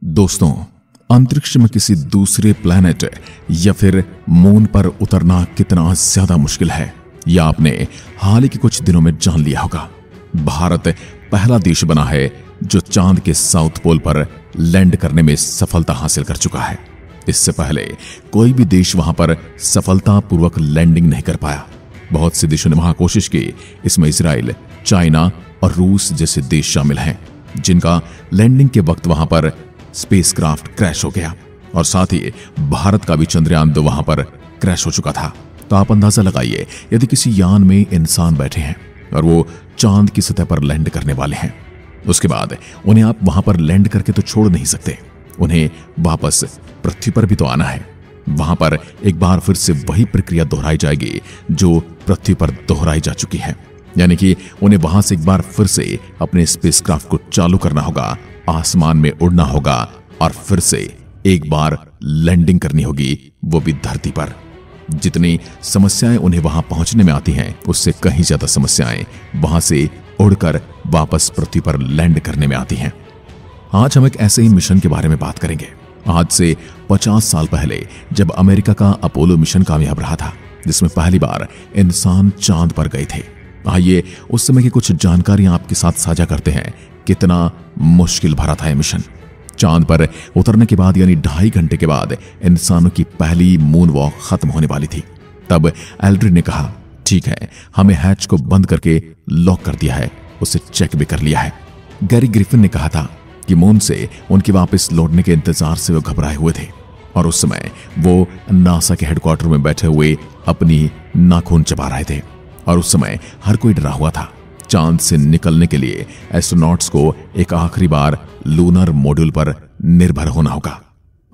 दोस्तों, अंतरिक्ष में किसी दूसरे प्लैनेट या फिर मून पर उतरना कितना ज्यादा मुश्किल है, यह आपने हाल ही के कुछ दिनों में जान लिया होगा। भारत पहला देश बना है जो चांद के साउथ पोल पर लैंड करने में सफलता हासिल कर चुका है। इससे पहले कोई भी देश वहां पर सफलतापूर्वक लैंडिंग नहीं कर पाया। बहुत से देशों ने वहां कोशिश की, इसमें इजराइल, चाइना और रूस जैसे देश शामिल हैं, जिनका लैंडिंग के वक्त वहां पर स्पेसक्राफ्ट क्रैश हो गया और साथ ही भारत का भी चंद्रयान 2 वहां पर क्रैश हो चुका था। तो आप अंदाजा लगाइए, यदि किसी यान में इंसान बैठे हैं और वो चांद की सतह पर लैंड करने वाले हैं, उसके बाद उन्हें आप वहां पर लैंड करके तो छोड़ नहीं सकते, उन्हें वापस पृथ्वी पर भी तो आना है। वहां पर एक बार फिर से वही प्रक्रिया दोहराई जाएगी जो पृथ्वी पर दोहराई जा चुकी है, यानी कि उन्हें वहां से एक बार फिर से अपने स्पेसक्राफ्ट को चालू करना होगा, आसमान में उड़ना होगा और फिर से एक बार लैंडिंग करनी होगी, वो भी धरती पर। जितनी समस्याएं उन्हें वहां पहुंचने में आती हैं, उससे कहीं ज्यादा समस्याएं वहां से उड़कर वापस पृथ्वी पर लैंड करने में आती हैं। आज हम एक ऐसे ही मिशन के बारे में बात करेंगे। आज से 50 साल पहले जब अमेरिका का अपोलो मिशन कामयाब रहा था, जिसमें पहली बार इंसान चांद पर गए थे। आइए उस समय की कुछ जानकारियां आपके साथ साझा करते हैं। कितना मुश्किल भरा था यह मिशन। चांद पर उतरने के बाद यानी 2.5 घंटे के बाद इंसानों की पहली मून वॉक खत्म होने वाली थी। तब एल्ड्रिन ने कहा, ठीक है, हमें हैच को बंद करके लॉक कर दिया है, उसे चेक भी कर लिया है। गैरी ग्रिफिन ने कहा था कि मून से उनके वापस लौटने के इंतजार से वो घबराए हुए थे और उस समय वो नासा के हेडक्वार्टर में बैठे हुए अपनी नाखून चबा रहे थे और उस समय हर कोई डरा हुआ था। चांद से निकलने के लिए एस्ट्रोनॉट्स को एक आखिरी बार लूनर मॉड्यूल पर निर्भर होना होगा।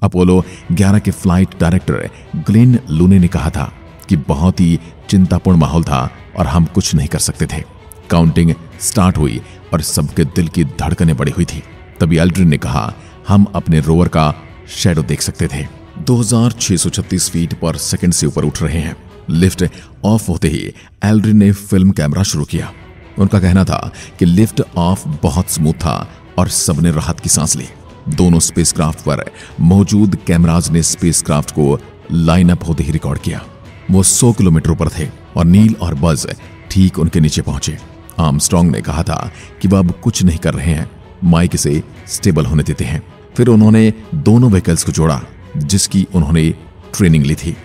अपोलो 11 के फ्लाइट डायरेक्टर ग्लेन लूने ने कहा था कि बहुत ही चिंतापूर्ण माहौल था और हम कुछ नहीं कर सकते थे। काउंटिंग स्टार्ट हुई और सबके दिल की धड़कनें बढ़ी हुई थी। तभी एल्ड्रिन ने कहा, हम अपने रोवर का शैडो देख सकते थे। 2636 फीट पर सेकंड से ऊपर उठ रहे हैं। लिफ्ट ऑफ होते ही एल्ड्रिन ने फिल्म कैमरा शुरू किया। उनका कहना था कि लिफ्ट ऑफ बहुत स्मूथ था और सबने राहत की सांस ली। दोनों स्पेसक्राफ्ट पर मौजूद कैमराज ने स्पेसक्राफ्ट को लाइन अप होते ही रिकॉर्ड किया। वो 100 किलोमीटर ऊपर थे और नील और बज ठीक उनके नीचे पहुंचे। आर्मस्ट्रांग ने कहा था कि वह अब कुछ नहीं कर रहे हैं, माइक से स्टेबल होने देते हैं। फिर उन्होंने दोनों व्हीकल्स को जोड़ा जिसकी उन्होंने ट्रेनिंग ली थी।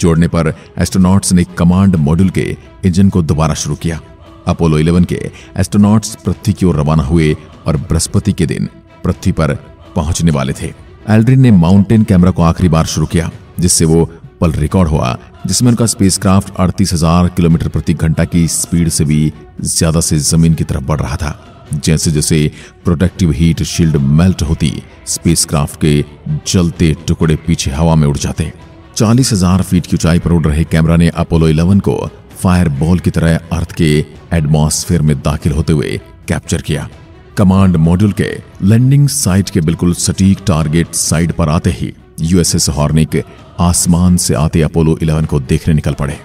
जोड़ने पर एस्ट्रोनॉट्स ने कमांड मॉड्यूल के इंजन को दोबारा शुरू किया। अपोलो 11 के एस्ट्रोनॉट्स पृथ्वी की ओर रवाना हुए और बृहस्पति के दिन पृथ्वी पर पहुंचने वाले थे। एल्ड्रिन ने माउंटेन कैमरा को आखिरी बार शुरू किया, जिससे वो पल रिकॉर्ड हुआ जिसमें उनका स्पेसक्राफ्ट 38,000 किलोमीटर प्रति घंटा की स्पीड से भी ज्यादा से जमीन की तरफ बढ़ रहा था। जैसे जैसे प्रोटेक्टिव हीट शील्ड मेल्ट होती, स्पेसक्राफ्ट के जलते टुकड़े पीछे हवा में उड़ जाते। 40,000 फीट की ऊंचाई पर उड़ रहे कैमरा ने अपोलो 11 को फायर बॉल की तरह अर्थ के एटमॉस्फेयर में दाखिल होते हुए कैप्चर किया। कमांड मॉड्यूल के लैंडिंग साइट के बिल्कुल सटीक टारगेट साइट पर आते ही यूएसएस हॉर्निक आसमान से आते अपोलो 11 को देखने निकल पड़े।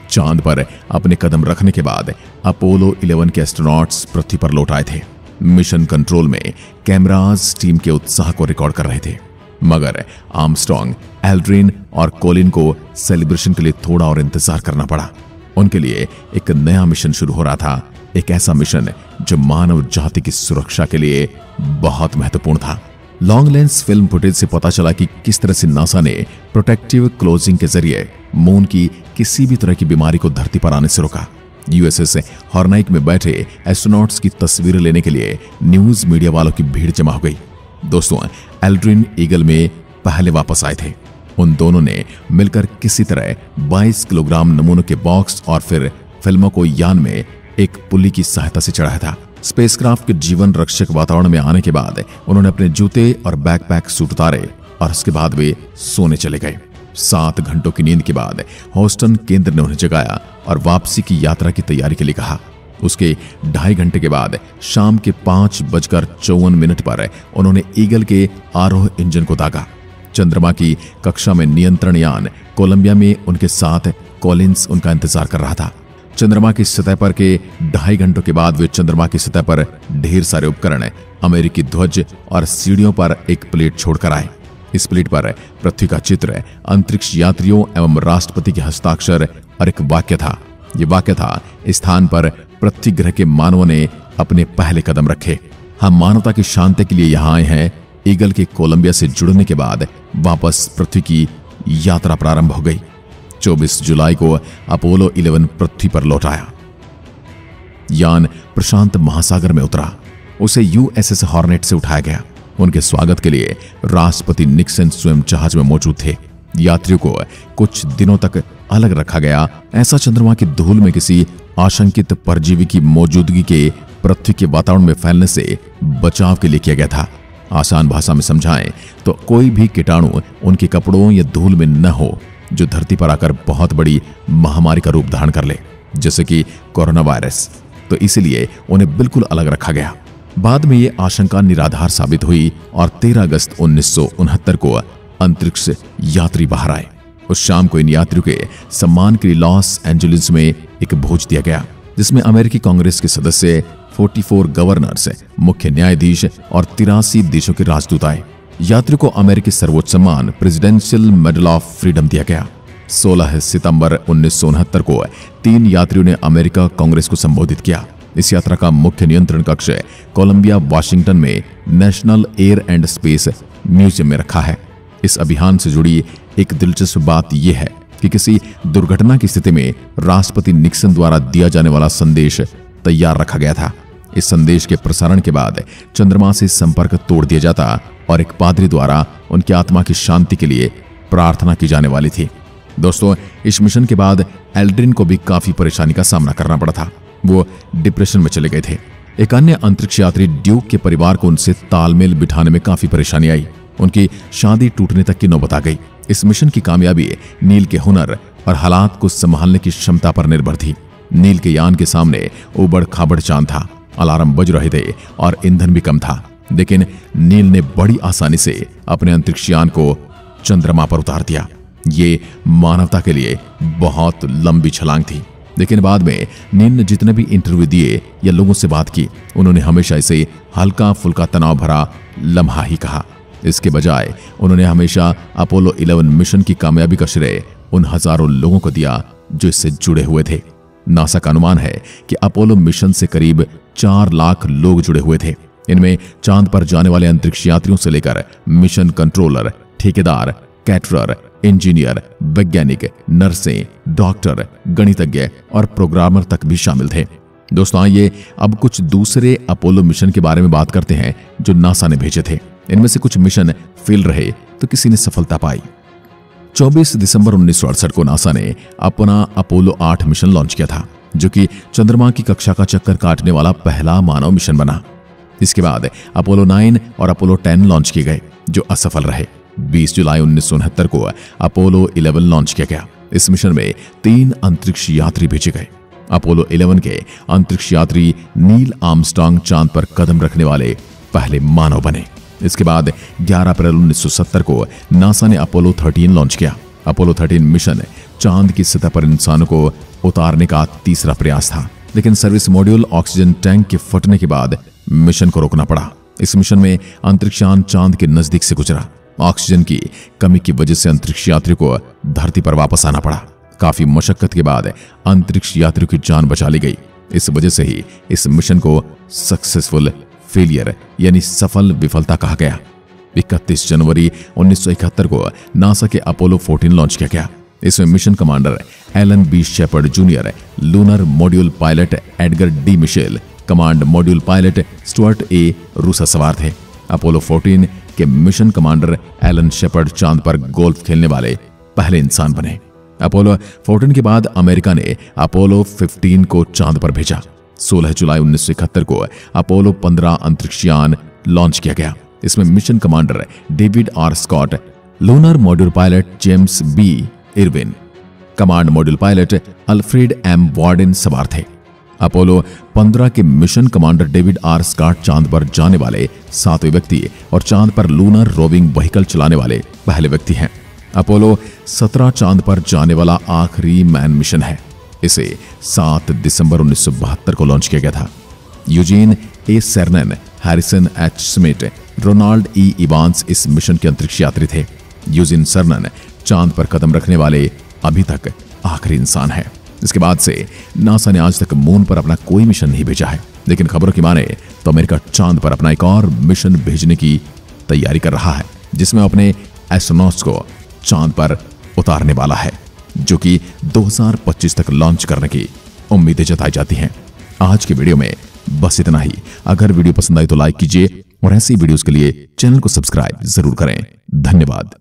चांद पर अपने कदम रखने के बाद अपोलो 11 के एस्ट्रोनॉट्स पृथ्वी पर लौट आए थे। मिशन कंट्रोल में कैमराज टीम के उत्साह को रिकॉर्ड कर रहे थे, मगर आर्मस्ट्रांग, एल्ड्रिन और कोलिन को सेलिब्रेशन के लिए थोड़ा और इंतजार करना पड़ा। उनके लिए एक नया मिशन शुरू हो रहा था, एक ऐसा मिशन जो मानव जाति की सुरक्षा के लिए बहुत महत्वपूर्ण था। लॉन्ग लेंस फिल्म फुटेज से पता चला कि किस तरह से नासा ने प्रोटेक्टिव क्लोजिंग के जरिए मून की किसी भी तरह की बीमारी को धरती पर आने से रोका। यूएसएस हॉर्नाइक में बैठे एस्ट्रोनॉट्स की तस्वीरें लेने के लिए न्यूज मीडिया वालों की भीड़ जमा हो गई। दोस्तों, एल्ड्रिन ईगल में पहले वापस आए थे। उन दोनों ने मिलकर किसी तरह 22 किलोग्राम नमूनों के बॉक्स और फिर फिल्मों को यान में एक पुली की सहायता से चढ़ाया था। स्पेसक्राफ्ट के जीवन रक्षक वातावरण में आने के बाद उन्होंने अपने जूते और बैकपैक सूट उतारे और उसके बाद वे सोने चले गए। 7 घंटों की नींद के बाद ह्यूस्टन केंद्र ने उन्हें जगाया और वापसी की यात्रा की तैयारी के लिए कहा। उसके 2.5 घंटे के बाद शाम के 5:54 पर उन्होंने ईगल के आरोह इंजन को दागा। चंद्रमा की कक्षा में नियंत्रण यान कोलंबिया में उनके साथ कॉलिंस उनका इंतजार कर रहा था। चंद्रमा की सतह पर के 2.5 घंटों के बाद वे चंद्रमा की सतह पर ढेर सारे उपकरण, अमेरिकी ध्वज और सीढ़ियों पर एक प्लेट छोड़कर आए। इस प्लेट पर पृथ्वी का चित्र, अंतरिक्ष यात्रियों एवं राष्ट्रपति के हस्ताक्षर और एक वाक्य था। ये वाक्य था, इस स्थान पर पृथ्वी ग्रह के मानवों ने अपने पहले कदम रखे। हम मानवता की शांति के लिए यहाँ आए हैं। ईगल के कोलंबिया से जुड़ने के बाद वापस पृथ्वी की यात्रा प्रारंभ हो गई। 24 जुलाई को अपोलो 11 पृथ्वी पर लौट आया। यान प्रशांत महासागर में उतरा। उसे यूएसएस हॉर्नेट से उठाया गया। उनके स्वागत के लिए राष्ट्रपति निक्सन स्वयं जहाज में मौजूद थे। यात्रियों को कुछ दिनों तक अलग रखा गया। ऐसा चंद्रमा की धूल में किसी आशंकित परजीवी की मौजूदगी के पृथ्वी के वातावरण में फैलने से बचाव के लिए किया गया था। आसान भाषा में समझाएं तो कोई भी कीटाणु उनके कपड़ों या धूल में न हो जो धरती पर आकर बहुत बड़ी महामारी का रूप धारण कर ले, जैसे कि कोरोना वायरस। तो इसलिए उन्हें बिल्कुल अलग रखा गया। बाद में यह आशंका निराधार साबित हुई और 13 अगस्त 1969 को अंतरिक्ष यात्री बाहर आए। उस शाम को इन यात्रियों के सम्मान के लिए लॉस एंजलिस में एक भोज दिया गया, जिसमें अमेरिकी कांग्रेस के सदस्य, 44 गवर्नर्स, मुख्य न्यायाधीश और 83 देशों के राजदूत आए। यात्रियों को अमेरिकी सर्वोच्च सम्मान प्रेसिडेंशियल मेडल ऑफ फ्रीडम दिया गया। 16 सितंबर 1969 को 3 यात्रियों ने अमेरिका कांग्रेस को संबोधित किया। इस यात्रा का मुख्य नियंत्रण कक्ष कोलंबिया, वाशिंगटन में national air and space museum में रखा है। इस अभियान से जुड़ी एक दिलचस्प बात यह है कि किसी दुर्घटना की स्थिति में राष्ट्रपति निक्सन द्वारा दिया जाने वाला संदेश तैयार रखा गया था। इस संदेश के प्रसारण के बाद चंद्रमा से संपर्क तोड़ दिया जाता और एक पादरी द्वारा उनकी आत्मा की शांति के लिए प्रार्थना की जाने वाली थी। दोस्तों, इस मिशन के बाद एल्ड्रिन को भी काफी परेशानी का सामना करना पड़ा था। वो डिप्रेशन में चले गए थे। एक अन्य अंतरिक्ष यात्री ड्यूक के परिवार को उनसे तालमेल बिठाने में काफी परेशानी आई। उनकी शादी टूटने तक की नौबत आ गई। इस मिशन की कामयाबी नील के हुनर और हालात को संभालने की क्षमता पर निर्भर थी। नील के यान के सामने उबड़ खाबड़ चांद था, अलार्म बज रहे थे और ईंधन भी कम था, लेकिन नील ने बड़ी आसानी से अपने अंतरिक्ष यान को चंद्रमा पर उतार दिया। ये मानवता के लिए बहुत लंबी छलांग थी, लेकिन बाद में नील ने जितने भी इंटरव्यू दिए या लोगों से बात की, उन्होंने हमेशा इसे हल्का फुल्का तनाव भरा लम्हा ही कहा। इसके बजाय उन्होंने हमेशा अपोलो 11 मिशन की कामयाबी का श्रेय उन हजारों लोगों को दिया जो इससे जुड़े हुए थे। नासा का अनुमान है कि अपोलो मिशन से करीब 4 लाख लोग जुड़े हुए थे। इनमें चांद पर जाने वाले अंतरिक्ष यात्रियों से लेकर मिशन कंट्रोलर, ठेकेदार, कैटरर, इंजीनियर, वैज्ञानिक, नर्सें, डॉक्टर, गणितज्ञ और प्रोग्रामर तक भी शामिल थे। दोस्तों, आइए अब कुछ दूसरे अपोलो मिशन के बारे में बात करते हैं जो नासा ने भेजे थे। इनमें से कुछ मिशन फेल रहे तो किसी ने सफलता पाई। 24 दिसंबर 1968 को नासा ने अपना अपोलो 8 मिशन लॉन्च किया था, जो कि चंद्रमा की कक्षा का चक्कर काटने वाला पहला मानव मिशन बना। इसके बाद अपोलो 9 और अपोलो 10 लॉन्च किए गए, जो असफल रहे। 20 जुलाई 1969 को अपोलो 11 लॉन्च किया गया। इस मिशन में 3 अंतरिक्ष यात्री भेजे गए। अपोलो 11 के अंतरिक्ष यात्री नील आर्मस्ट्रांग चांद पर कदम रखने वाले पहले मानव बने। इसके बाद 11 अप्रैल 1970 को नासा ने अपोलो 13 लॉन्च किया। अपोलो 13 मिशन चांद की सतह पर इंसानों को उतारने का तीसरा प्रयास था, लेकिन सर्विस मॉड्यूल ऑक्सीजन टैंक के फटने के बाद मिशन को रोकना पड़ा। इस मिशन में अंतरिक्षयान चांद के नजदीक से गुजरा। ऑक्सीजन की कमी की वजह से अंतरिक्ष यात्रियों को धरती पर वापस आना पड़ा। काफी मशक्कत के बाद अंतरिक्ष यात्रियों की जान बचा ली गई। इस वजह से ही इस मिशन को सक्सेसफुल फेलियर यानी सफल विफलता कहा गया। 31 जनवरी 1971 को नासा के अपोलो 14 लॉन्च किया गया। इसमें mission commander Alan B Shepard junior, lunar module pilot Edgar D Mitchell, command module pilot Stuart A Roosa सवार थे। अपोलो 14 के मिशन कमांडर एलन शेपर्ड चांद पर गोल्फ खेलने वाले पहले इंसान बने। अपोलो 14 के बाद अमेरिका ने अपोलो 15 को चांद पर भेजा। 16 जुलाई 1971 को अपोलो 15 अंतरिक्षयान लॉन्च किया गया। इसमें mission commander David R Scott, lunar module pilot James B Irwin, command module pilot Alfred M Worden सवार थे। अपोलो 15 के mission commander David R Scott चांद पर जाने वाले 7वें व्यक्ति और चांद पर लूनर रोविंग व्हीकल चलाने वाले पहले व्यक्ति हैं। अपोलो 17 चांद पर जाने वाला आखिरी मैन मिशन है। इसे 7 दिसंबर 1972 को लॉन्च किया गया था। यूजीन ए सेर्नन, हैरिसन एच स्मिथ, रोनाल्ड ई इवांस इस मिशन के अंतरिक्ष यात्री थे। यूजीन सेर्नन चांद पर कदम रखने वाले अभी तक आखिरी इंसान है। इसके बाद से नासा ने आज तक मून पर अपना कोई मिशन नहीं भेजा है, लेकिन खबरों की माने तो अमेरिका चांद पर अपना एक और मिशन भेजने की तैयारी कर रहा है, जिसमें अपने एस्ट्रोनॉट्स को चांद पर उतारने वाला है, जो कि 2025 तक लॉन्च करने की उम्मीदें जताई जाती हैं। आज की वीडियो में बस इतना ही। अगर वीडियो पसंद आई तो लाइक कीजिए और ऐसी वीडियोस के लिए चैनल को सब्सक्राइब जरूर करें। धन्यवाद।